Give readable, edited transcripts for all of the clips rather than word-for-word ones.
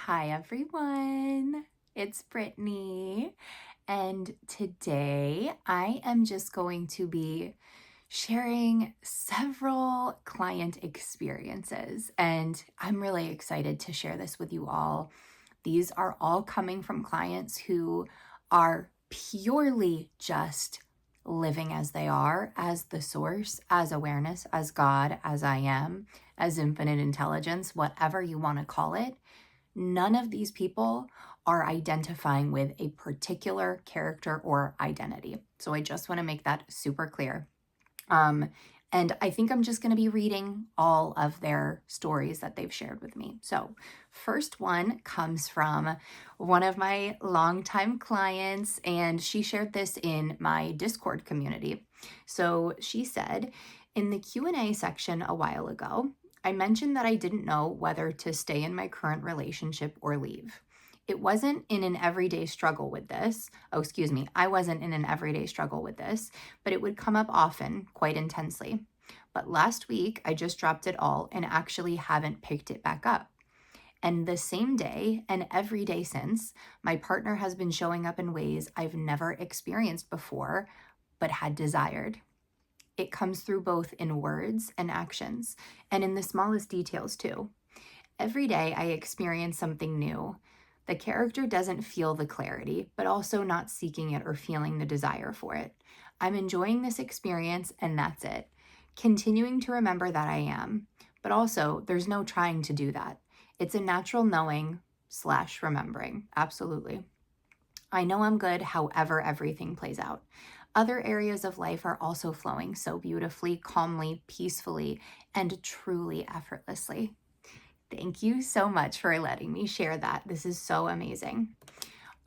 Hi everyone, it's Brittany, and today I am just going to be sharing several client experiences, and I'm really excited to share this with you all. These are all coming from clients who are purely just living as they are, as the source, as awareness, as God, as I am, as infinite intelligence, whatever you want to call it. None of these people are identifying with a particular character or identity. So I just want to make that super clear. And I think I'm just going to be reading all of their stories that they've shared with me. So, first one comes from one of my longtime clients, and she shared this in my Discord community. So, she said, in the Q&A section a while ago, I mentioned that I didn't know whether to stay in my current relationship or leave. It wasn't in an everyday struggle with this. I wasn't in an everyday struggle with this, but it would come up often, quite intensely. But last week, I just dropped it all and actually haven't picked it back up. And the same day and every day since, my partner has been showing up in ways I've never experienced before, but had desired. It comes through both in words and actions, and in the smallest details too. Every day I experience something new. The character doesn't feel the clarity, but also not seeking it or feeling the desire for it. I'm enjoying this experience, and that's it. Continuing to remember that I am, but also there's no trying to do that. It's a natural knowing / remembering. Absolutely. I know I'm good however everything plays out. Other areas of life are also flowing so beautifully, calmly, peacefully, and truly effortlessly. Thank you so much for letting me share that. This is so amazing.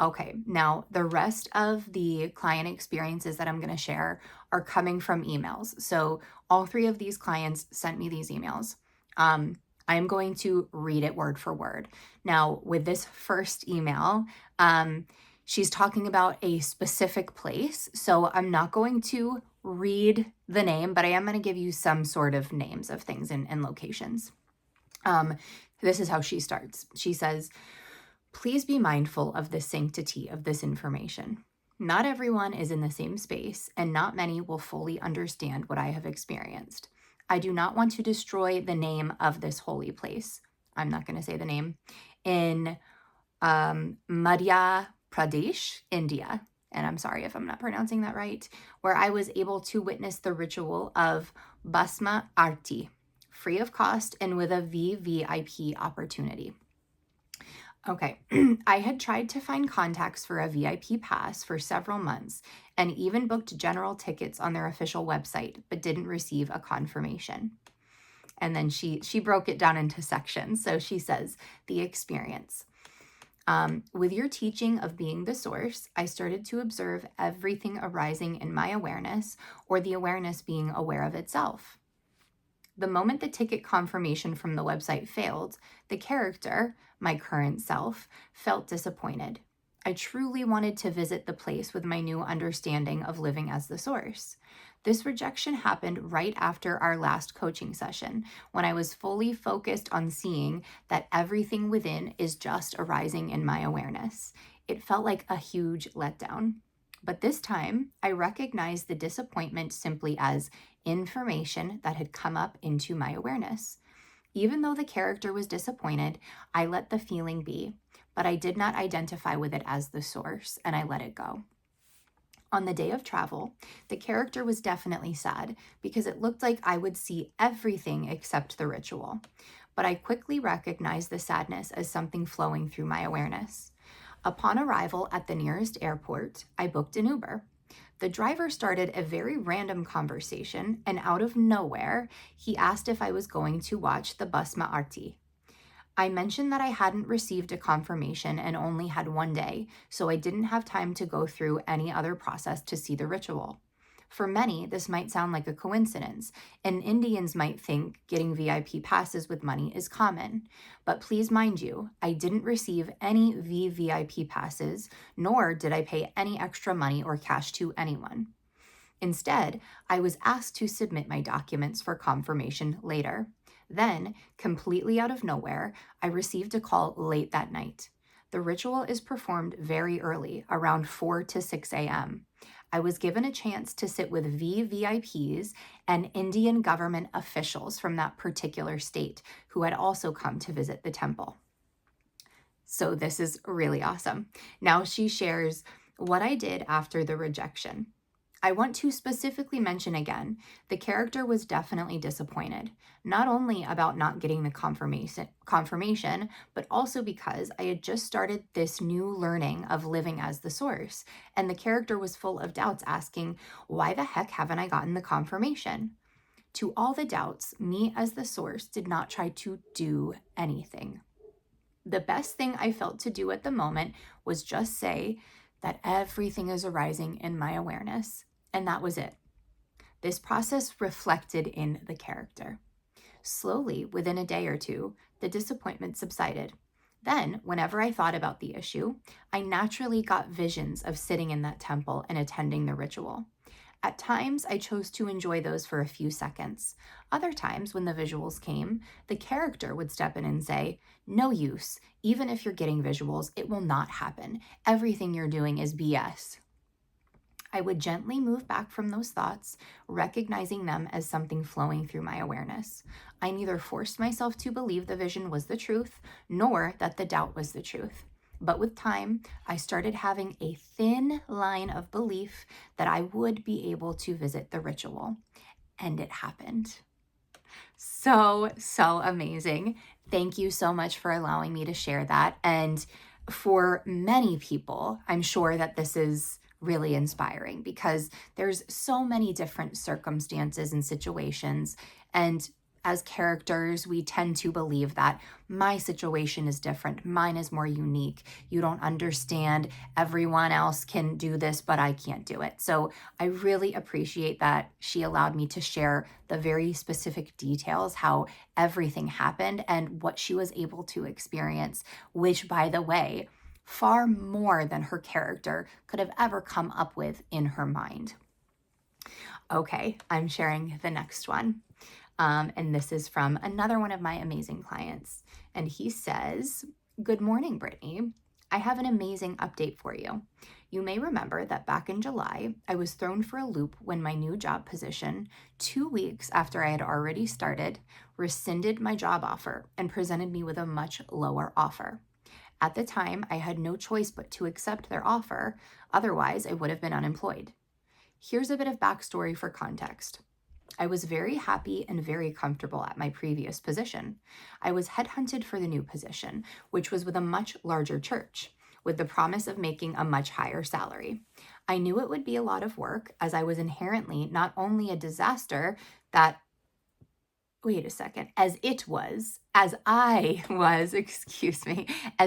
Okay, now the rest of the client experiences that I'm going to share are coming from emails. So all three of these clients sent me these emails. I'm going to read it word for word. Now, with this first email, she's talking about a specific place. So I'm not going to read the name, but I am going to give you some sort of names of things and locations. This is how she starts. She says, please be mindful of the sanctity of this information. Not everyone is in the same space, and not many will fully understand what I have experienced. I do not want to destroy the name of this holy place. I'm not going to say the name. In Madhya Pradesh, India, and I'm sorry if I'm not pronouncing that right, where I was able to witness the ritual of Bhasma Arti, free of cost and with a VVIP opportunity. Okay, I had tried to find contacts for a VIP pass for several months and even booked general tickets on their official website, but didn't receive a confirmation. And then she broke it down into sections. So she says, the experience. With your teaching of being the source, I started to observe everything arising in my awareness, or the awareness being aware of itself. The moment the ticket confirmation from the website failed, the character, my current self, felt disappointed. I truly wanted to visit the place with my new understanding of living as the source. This rejection happened right after our last coaching session, when I was fully focused on seeing that everything within is just arising in my awareness. It felt like a huge letdown. But this time, I recognized the disappointment simply as information that had come up into my awareness. Even though the character was disappointed, I let the feeling be, but I did not identify with it as the source, and I let it go. On the day of travel, the character was definitely sad because it looked like I would see everything except the ritual. But I quickly recognized the sadness as something flowing through my awareness. Upon arrival at the nearest airport, I booked an Uber. The driver started a very random conversation, and out of nowhere, he asked if I was going to watch the Bhasma Arti. I mentioned that I hadn't received a confirmation and only had one day, so I didn't have time to go through any other process to see the ritual. For many, this might sound like a coincidence, and Indians might think getting VIP passes with money is common. But please mind you, I didn't receive any VVIP passes, nor did I pay any extra money or cash to anyone. Instead, I was asked to submit my documents for confirmation later. Then, completely out of nowhere, I received a call late that night. The ritual is performed very early, around 4 to 6 a.m. I was given a chance to sit with VVIPs and Indian government officials from that particular state who had also come to visit the temple. So this is really awesome. Now she shares what I did after the rejection. I want to specifically mention again, the character was definitely disappointed, not only about not getting the confirmation, but also because I had just started this new learning of living as the source, and the character was full of doubts, asking, why the heck haven't I gotten the confirmation? To all the doubts, me as the source did not try to do anything. The best thing I felt to do at the moment was just say that everything is arising in my awareness. And that was it. This process reflected in the character. Slowly, within a day or two, the disappointment subsided. Then, whenever I thought about the issue, I naturally got visions of sitting in that temple and attending the ritual. At times, I chose to enjoy those for a few seconds. Other times, when the visuals came, the character would step in and say, no use. Even if you're getting visuals, it will not happen. Everything you're doing is BS. I would gently move back from those thoughts, recognizing them as something flowing through my awareness. I neither forced myself to believe the vision was the truth, nor that the doubt was the truth. But with time, I started having a thin line of belief that I would be able to visit the ritual. And it happened. So amazing. Thank you so much for allowing me to share that. And for many people, I'm sure that this is really inspiring because there's so many different circumstances and situations. And as characters, we tend to believe that my situation is different. Mine is more unique. You don't understand. Everyone else can do this, but I can't do it. So I really appreciate that she allowed me to share the very specific details, how everything happened and what she was able to experience, which, by the way, far more than her character could have ever come up with in her mind. Okay, I'm sharing the next one. And this is from another one of my amazing clients. And he says, good morning, Brittany. I have an amazing update for you. You may remember that back in July, I was thrown for a loop when my new job position, 2 weeks after I had already started, rescinded my job offer and presented me with a much lower offer. At the time, I had no choice but to accept their offer. Otherwise, I would have been unemployed. Here's a bit of backstory for context. I was very happy and very comfortable at my previous position. I was headhunted for the new position, which was with a much larger church, with the promise of making a much higher salary. I knew it would be a lot of work, as I was inherently not only a disaster that as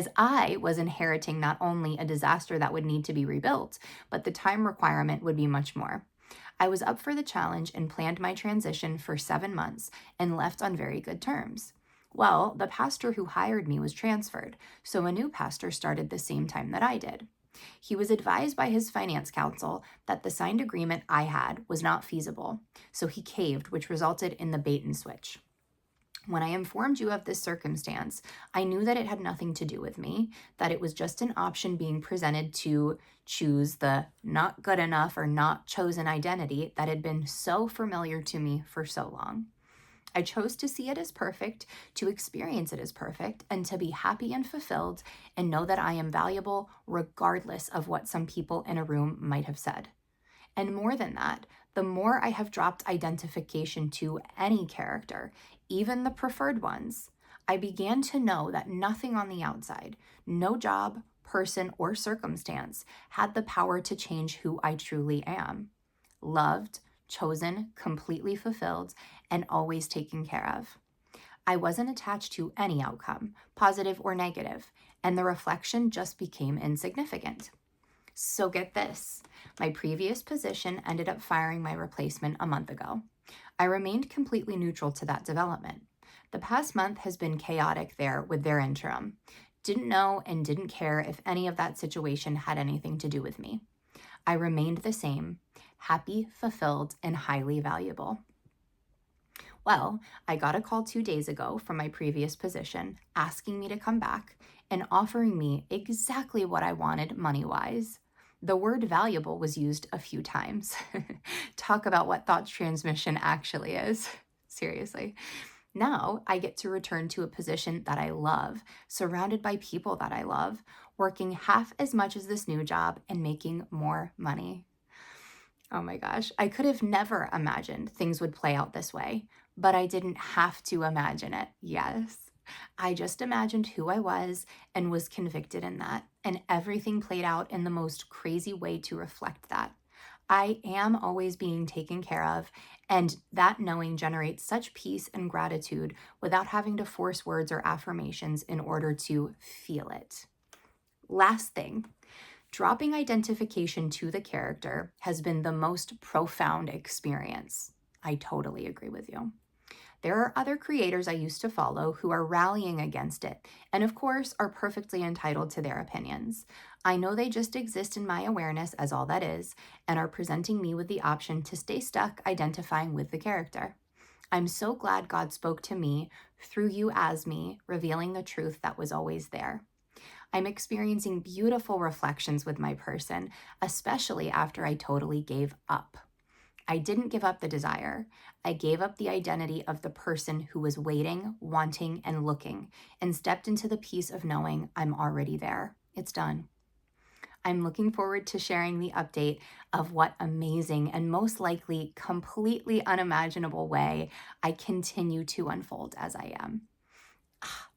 I was inheriting not only a disaster that would need to be rebuilt, but the time requirement would be much more. I was up for the challenge and planned my transition for 7 months and left on very good terms. Well, the pastor who hired me was transferred, so a new pastor started the same time that I did. He was advised by his finance counsel that the signed agreement I had was not feasible, so he caved, which resulted in the bait and switch. When I informed you of this circumstance, I knew that it had nothing to do with me, that it was just an option being presented to choose the not good enough or not chosen identity that had been so familiar to me for so long. I chose to see it as perfect, to experience it as perfect, and to be happy and fulfilled and know that I am valuable regardless of what some people in a room might have said. And more than that, the more I have dropped identification to any character, even the preferred ones, I began to know that nothing on the outside, no job, person, or circumstance had the power to change who I truly am. Loved, chosen, completely fulfilled, and always taken care of. I wasn't attached to any outcome, positive or negative, and the reflection just became insignificant. So get this, my previous position ended up firing my replacement a month ago. I remained completely neutral to that development. The past month has been chaotic there with their interim. Didn't know and didn't care if any of that situation had anything to do with me. I remained the same, happy, fulfilled, and highly valuable. Well, I got a call 2 days ago from my previous position asking me to come back and offering me exactly what I wanted money-wise. The word valuable was used a few times. Talk about what thought transmission actually is. Seriously. Now I get to return to a position that I love, surrounded by people that I love, working half as much as this new job and making more money. Oh my gosh, I could have never imagined things would play out this way, but I didn't have to imagine it. Yes. I just imagined who I was and was convicted in that, and everything played out in the most crazy way to reflect that. I am always being taken care of, and that knowing generates such peace and gratitude without having to force words or affirmations in order to feel it. Last thing, dropping identification to the character has been the most profound experience. I totally agree with you. There are other creators I used to follow who are rallying against it, and of course are perfectly entitled to their opinions. I know they just exist in my awareness as all that is, and are presenting me with the option to stay stuck identifying with the character. I'm so glad God spoke to me through you as me, revealing the truth that was always there. I'm experiencing beautiful reflections with my person, especially after I totally gave up. I didn't give up the desire. I gave up the identity of the person who was waiting, wanting, and looking, and stepped into the peace of knowing I'm already there. It's done. I'm looking forward to sharing the update of what amazing and most likely completely unimaginable way I continue to unfold as I am.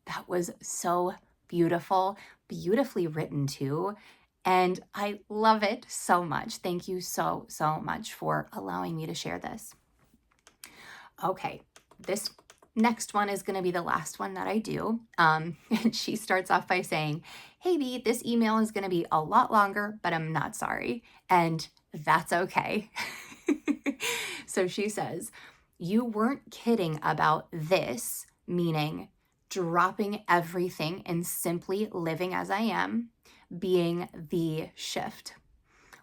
That was so beautiful, beautifully written too. And I love it so much. Thank you so, so much for allowing me to share this. Okay, this next one is going to be the last one that I do. And she starts off by saying, "Hey, B, this email is going to be a lot longer, but I'm not sorry." And that's okay. So she says, "You weren't kidding about this," meaning dropping everything and simply living as I am, being the shift.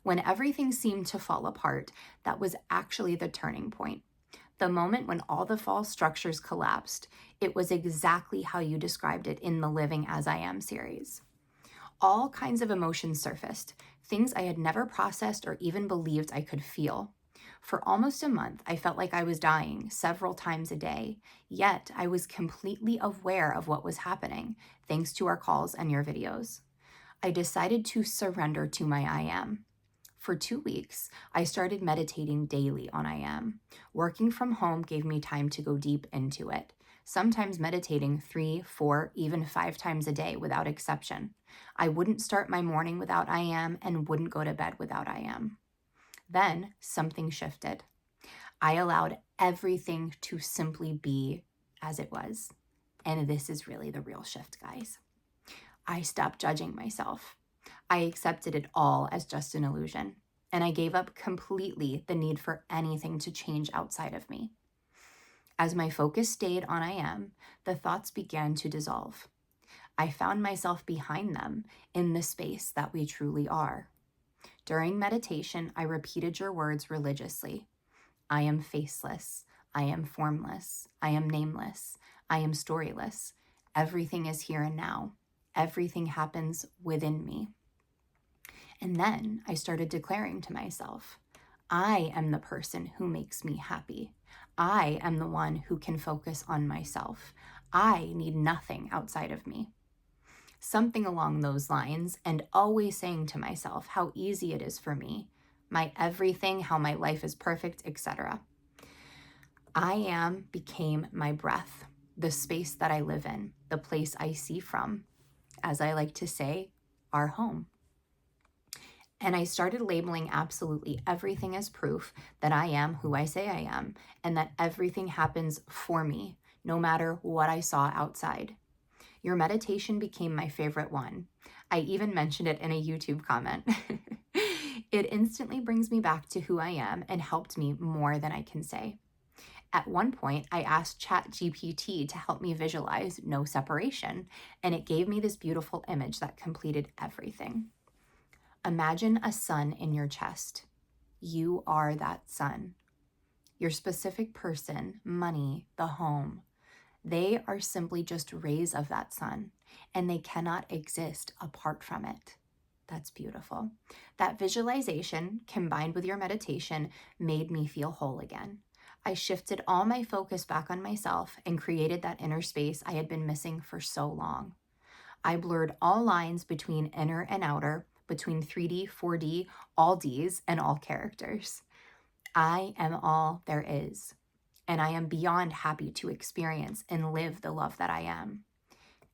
When everything seemed to fall apart, that was actually the turning point. The moment when all the false structures collapsed, it was exactly how you described it in the Living as I Am series. All kinds of emotions surfaced, things I had never processed or even believed I could feel. For almost a month, I felt like I was dying several times a day, yet I was completely aware of what was happening, thanks to our calls and your videos. I decided to surrender to my I Am. For 2 weeks, I started meditating daily on I Am. Working from home gave me time to go deep into it, sometimes meditating 3, 4, even 5 times a day without exception. I wouldn't start my morning without I Am and wouldn't go to bed without I Am. Then something shifted. I allowed everything to simply be as it was. And this is really the real shift, guys. I stopped judging myself. I accepted it all as just an illusion, and I gave up completely the need for anything to change outside of me. As my focus stayed on I Am, the thoughts began to dissolve. I found myself behind them in the space that we truly are. During meditation, I repeated your words religiously. I am faceless. I am formless. I am nameless. I am storyless. Everything is here and now. Everything happens within me. And then I started declaring to myself, I am the person who makes me happy. I am the one who can focus on myself. I need nothing outside of me. Something along those lines, and always saying to myself how easy it is for me, my everything, how my life is perfect, etc. I Am became my breath, the space that I live in, the place I see from, as I like to say, our home. And I started labeling absolutely everything as proof that I am who I say I am, and that everything happens for me, no matter what I saw outside. Your meditation became my favorite one. I even mentioned it in a YouTube comment. It instantly brings me back to who I am and helped me more than I can say. At one point, I asked ChatGPT to help me visualize no separation, and it gave me this beautiful image that completed everything. Imagine a sun in your chest. You are that sun. your specific person, money, the home, they are simply just rays of that sun, and they cannot exist apart from it. That's beautiful. That visualization combined with your meditation made me feel whole again. I shifted all my focus back on myself and created that inner space I had been missing for so long. I blurred all lines between inner and outer, between 3D, 4D, all Ds, and all characters. I am all there is, and I am beyond happy to experience and live the love that I am.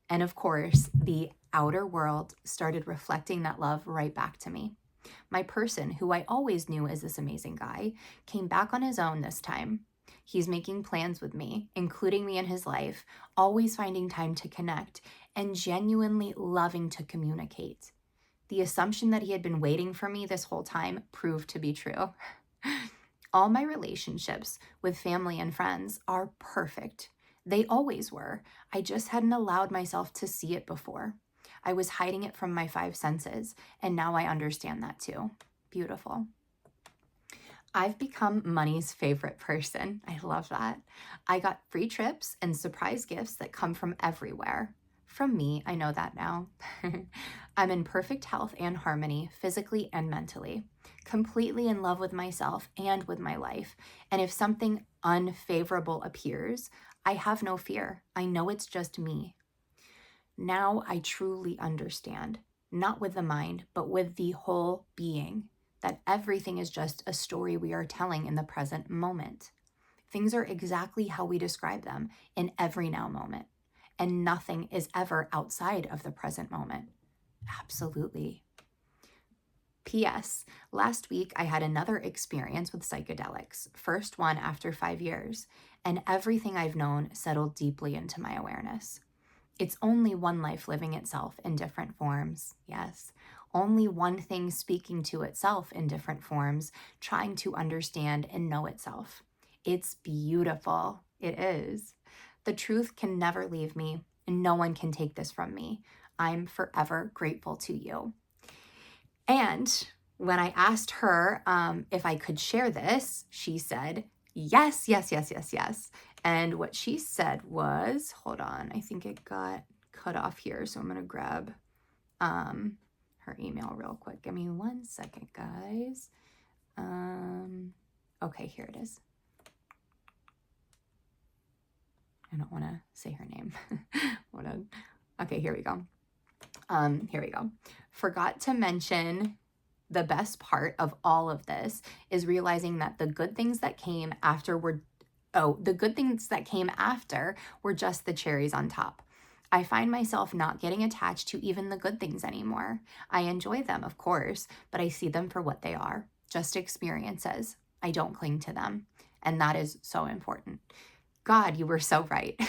And of course, the outer world started reflecting that love right back to me. My person, who I always knew as this amazing guy, came back on his own this time. He's making plans with me, including me in his life, always finding time to connect, and genuinely loving to communicate. The assumption that he had been waiting for me this whole time proved to be true. All my relationships with family and friends are perfect. They always were. I just hadn't allowed myself to see it before. I was hiding it from my five senses, and now I understand that too. Beautiful. I've become money's favorite person. I love that. I got free trips and surprise gifts that come from everywhere. From me, I know that now. I'm in perfect health and harmony, physically and mentally, completely in love with myself and with my life. And if something unfavorable appears, I have no fear. I know it's just me. Now I truly understand, not with the mind, but with the whole being, that everything is just a story we are telling in the present moment. Things are exactly how we describe them in every now moment, and nothing is ever outside of the present moment. Absolutely. P.S. Last week, I had another experience with psychedelics, first one after 5 years, and everything I've known settled deeply into my awareness. It's only one life living itself in different forms, yes. Only one thing speaking to itself in different forms, trying to understand and know itself. It's beautiful. It is. The truth can never leave me, and no one can take this from me. I'm forever grateful to you. And when I asked her if I could share this, she said, yes, yes, yes, yes, yes. And what she said was, hold on, I think it got cut off here. So I'm going to grab her email real quick. Give me 1 second, guys. Okay, here it is. I don't want to say her name. Okay, here we go. Here we go. Forgot to mention the best part of all of this is realizing that the good things that came after were just the cherries on top. I find myself not getting attached to even the good things anymore. I enjoy them, of course, but I see them for what they are, just experiences. I don't cling to them, and that is so important. God, you were so right.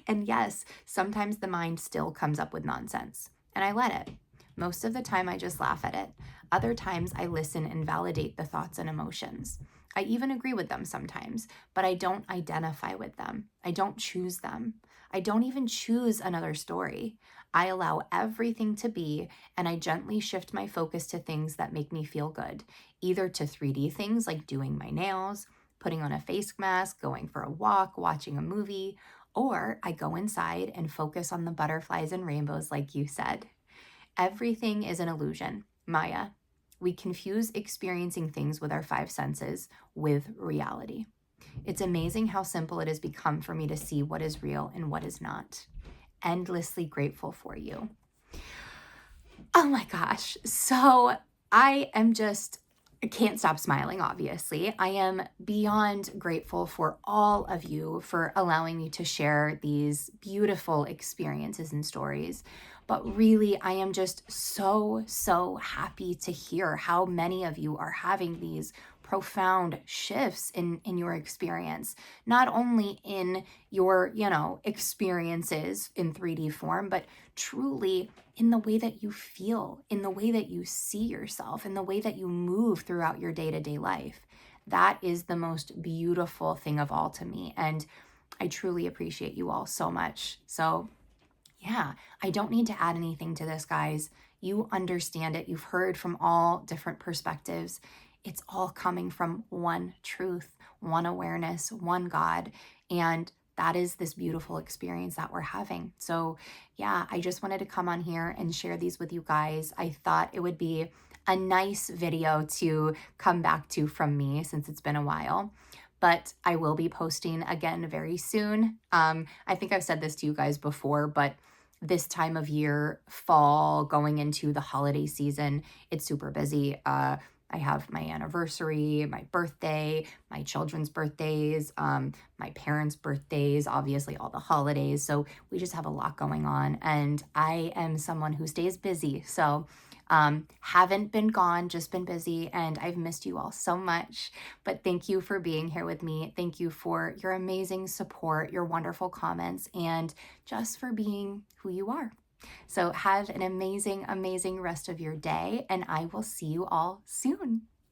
And yes, sometimes the mind still comes up with nonsense, and I let it. Most of the time, I just laugh at it. Other times, I listen and validate the thoughts and emotions. I even agree with them sometimes, but I don't identify with them. I don't choose them. I don't even choose another story. I allow everything to be, and I gently shift my focus to things that make me feel good, either to 3D things like doing my nails, putting on a face mask, going for a walk, watching a movie, or I go inside and focus on the butterflies and rainbows like you said. Everything is an illusion, Maya. We confuse experiencing things with our five senses with reality. It's amazing how simple it has become for me to see what is real and what is not. Endlessly grateful for you. Oh my gosh. So I can't stop smiling, obviously. I am beyond grateful for all of you for allowing me to share these beautiful experiences and stories. But really, I am just so happy to hear how many of you are having these profound shifts in your experience, not only in your, experiences in 3D form, but truly in the way that you feel, in the way that you see yourself, in the way that you move throughout your day-to-day life. That is the most beautiful thing of all to me. And I truly appreciate you all so much. So yeah, I don't need to add anything to this, guys. You understand it. You've heard from all different perspectives. it's all coming from one truth, one awareness, one God. And that is this beautiful experience that we're having. So, yeah, I just wanted to come on here and share these with you guys. I thought it would be a nice video to come back to from me since it's been a while. But I will be posting again very soon. I think I've said this to you guys before, but this time of year, fall, going into the holiday season, it's super busy. I have my anniversary, my birthday, my children's birthdays, my parents' birthdays, obviously all the holidays. So we just have a lot going on. And I am someone who stays busy. So haven't been gone, just been busy. And I've missed you all so much. But thank you for being here with me. Thank you for your amazing support, your wonderful comments, and just for being who you are. So have an amazing, amazing rest of your day, and I will see you all soon.